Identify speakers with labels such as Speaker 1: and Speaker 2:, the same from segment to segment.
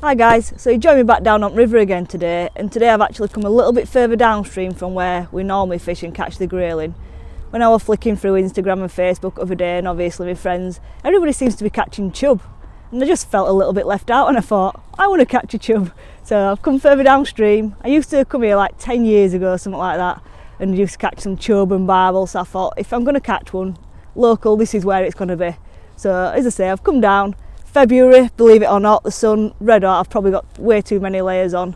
Speaker 1: Hi guys, so you join me back down on river again today, and today I've actually come a little bit further downstream from where we normally fish and catch the grayling. When I was flicking through Instagram and Facebook the other day, and obviously my friends, everybody seems to be catching chub, and I just felt a little bit left out, and I thought, I want to catch a chub. So I've come further downstream. I used to come here like 10 years ago, something like that, and used to catch some chub and barbel, so I thought if I'm going to catch one local, this is where it's going to be. So as I say, I've come down. February, believe it or not, the sun red hot. I've probably got way too many layers on.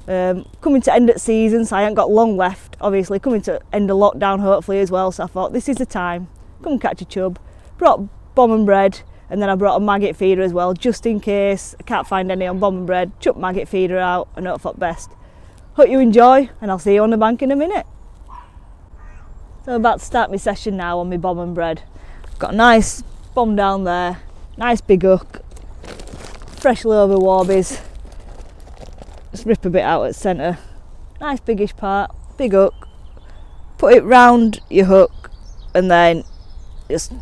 Speaker 1: Coming to end of season, so I ain't got long left. Obviously coming to end of lockdown hopefully as well, so I thought this is the time, come catch a chub. Brought bomb and bread, and then I brought a maggot feeder as well, just in case I can't find any on bomb and bread. Chuck maggot feeder out and hope for best. Hope you enjoy, and I'll see you on the bank in a minute. So I'm about to start my session now on my bomb and bread. Got a nice bomb down there. Nice big hook, freshly over warbies, just rip a bit out at centre, nice biggish part, big hook, put it round your hook and then just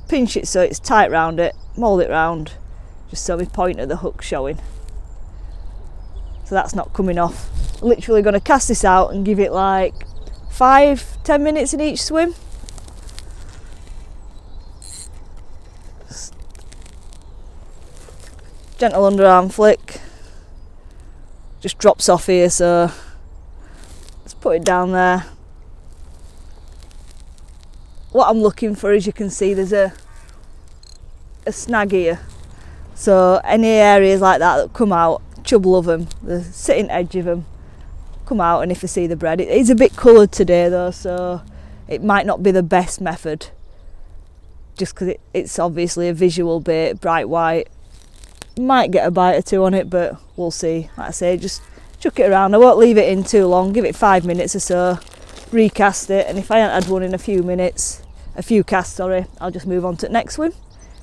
Speaker 1: pinch it so it's tight round it, mould it round, just so my point of the hook's showing. So that's not coming off. I'm literally going to cast this out and give it like 5-10 minutes in each swim. Gentle underarm flick, just drops off here, so let's put it down there. What I'm looking for, as you can see, there's a snag here, so any areas like that come out, chub love them, the sitting edge of them come out, and if you see the bread, it is a bit coloured today though, so it might not be the best method, just because it's obviously a visual bait, bright white. Might get a bite or two on it, but we'll see. Like I say, just chuck it around. I won't leave it in too long, give it 5 minutes or so, recast it, and if I haven't had one in a few casts, I'll just move on to the next swim,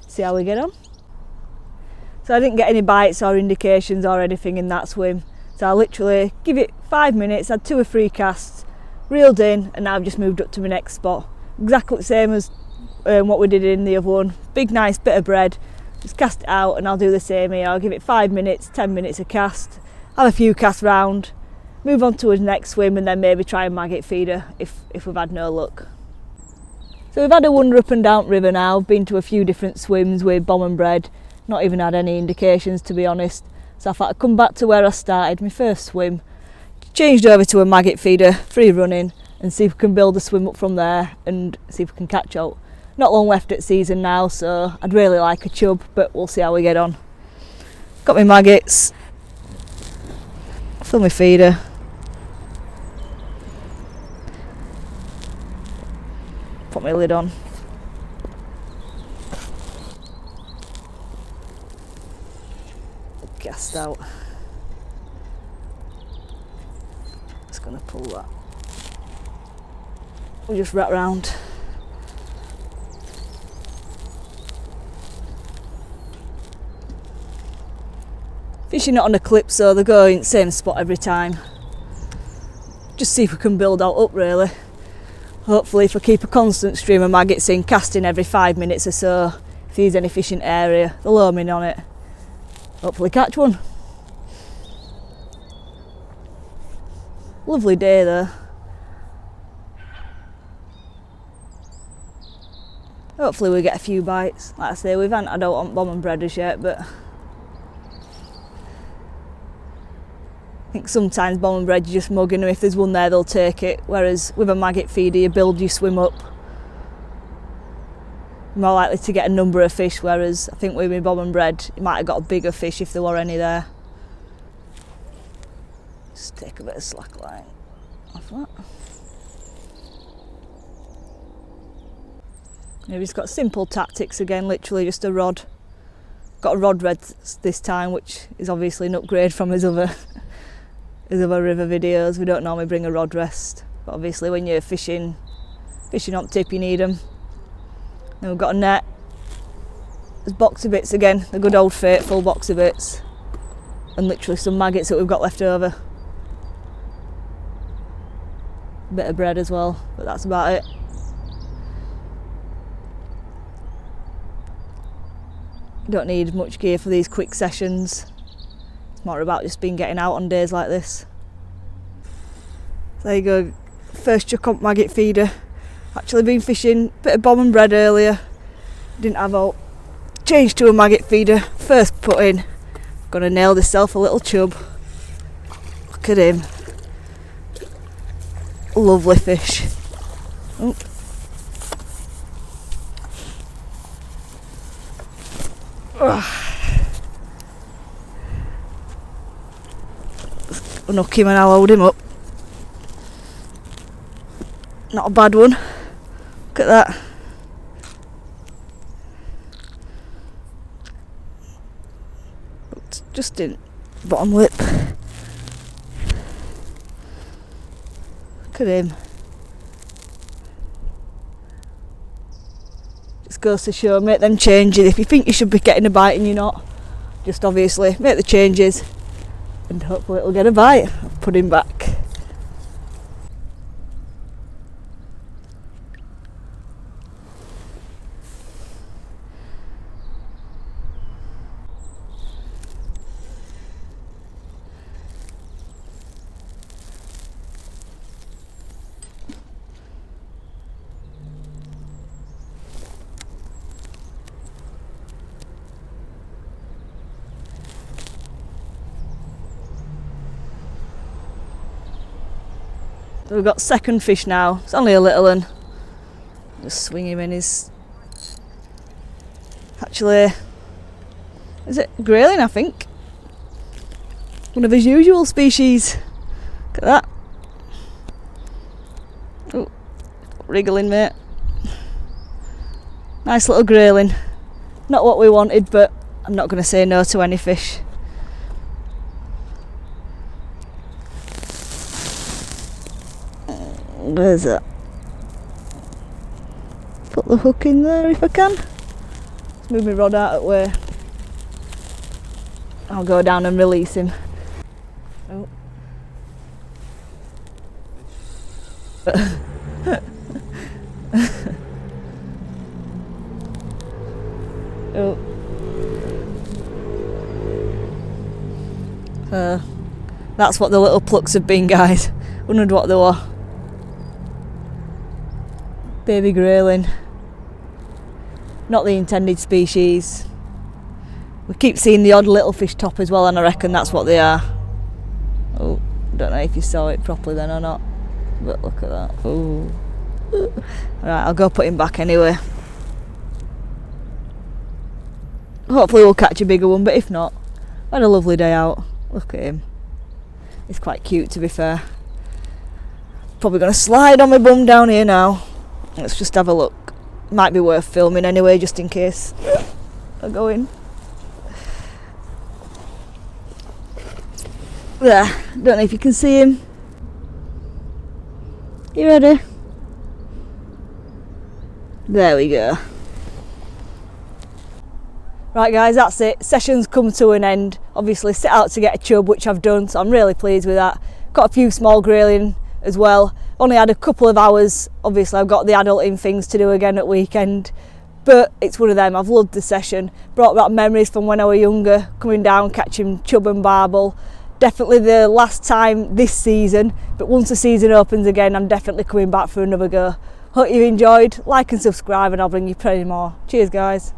Speaker 1: see how we get on. So I didn't get any bites or indications or anything in that swim, so I literally give it 5 minutes, had 2 or 3 casts, reeled in, and now I've just moved up to my next spot. Exactly the same as what we did in the other one. Big nice bit of bread. Just cast it out, and I'll do the same here. I'll give it 5 minutes, 10 minutes a cast, have a few casts round, move on to his next swim, and then maybe try a maggot feeder if we've had no luck. So we've had a wander up and down river now, been to a few different swims with bomb and bread, not even had any indications to be honest. So I thought I'd come back to where I started, my first swim, changed over to a maggot feeder, free running, and see if we can build a swim up from there and see if we can catch out. Not long left at season now, so I'd really like a chub, but we'll see how we get on. Got my maggots, fill my feeder, put my lid on. Cast out. Just gonna pull that. We'll just wrap round. Fishing not on a clip, so they go in the same spot every time. Just see if we can build out up really. Hopefully if I keep a constant stream of maggots in, casting every 5 minutes or so, if there's any fishing area, they'll home in on it. Hopefully catch one. Lovely day though. Hopefully we get a few bites. Like I say, we haven't had out on bomb and bread as yet, but I think sometimes bomb and bread you're just mugging them. If there's one there they'll take it, whereas with a maggot feeder you build your swim up. You're more likely to get a number of fish, whereas I think with my bomb and bread you might have got a bigger fish if there were any there. Just take a bit of slack line off that. Maybe it's got simple tactics again, literally just a rod. Got a rod red this time, which is obviously an upgrade from his other river videos. We don't normally bring a rod rest, but obviously when you're fishing on tip you need them. Then we've got a net. There's boxy bits again, the good old faithful boxy bits, and literally some maggots that we've got left over. A bit of bread as well, but that's about it. Don't need much gear for these quick sessions. It's more about just been getting out on days like this. There you go, first chuck on maggot feeder. Actually been fishing, bit of bomb and bread earlier. Didn't have out. Changed to a maggot feeder, first put in. Gonna nail myself a little chub. Look at him. Lovely fish. Oh. Unhook him and I'll hold him up. Not a bad one. Look at that. It's just in bottom lip. Look at him. Just goes to show, make them changes. If you think you should be getting a bite and you're not, just obviously make the changes and hopefully it'll get a bite. I'll put him back. So we've got second fish now. It's only a little one. Just swing him in his. Actually, is it grayling? I think. One of his usual species. Look at that. Oh, wriggling, mate. Nice little grayling. Not what we wanted, but I'm not going to say no to any fish. Where's that? Put the hook in there if I can. Let's move my rod out of the way. I'll go down and release him. Oh. Oh. That's what the little plucks have been, guys. Wondered what they were. Baby grayling. Not the intended species. We keep seeing the odd little fish top as well, and I reckon that's what they are. Oh, don't know if you saw it properly then or not, but look at that. Oh. Right, I'll go put him back anyway. Hopefully we'll catch a bigger one, but if not, I had a lovely day out. Look at him. He's quite cute, to be fair. Probably going to slide on my bum down here now. Let's just have a look. Might be worth filming anyway, just in case I go in. There, don't know if you can see him. You ready? There we go. Right guys, that's it. Session's come to an end. Obviously set out to get a chub, which I've done, so I'm really pleased with that. Got a few small grayling as well. Only had a couple of hours. Obviously I've got the adulting things to do again at weekend, but it's one of them. I've loved the session. Brought back memories from when I was younger, coming down, catching chub and barbel. Definitely the last time this season, but once the season opens again, I'm definitely coming back for another go. Hope you've enjoyed. Like and subscribe and I'll bring you plenty more. Cheers guys.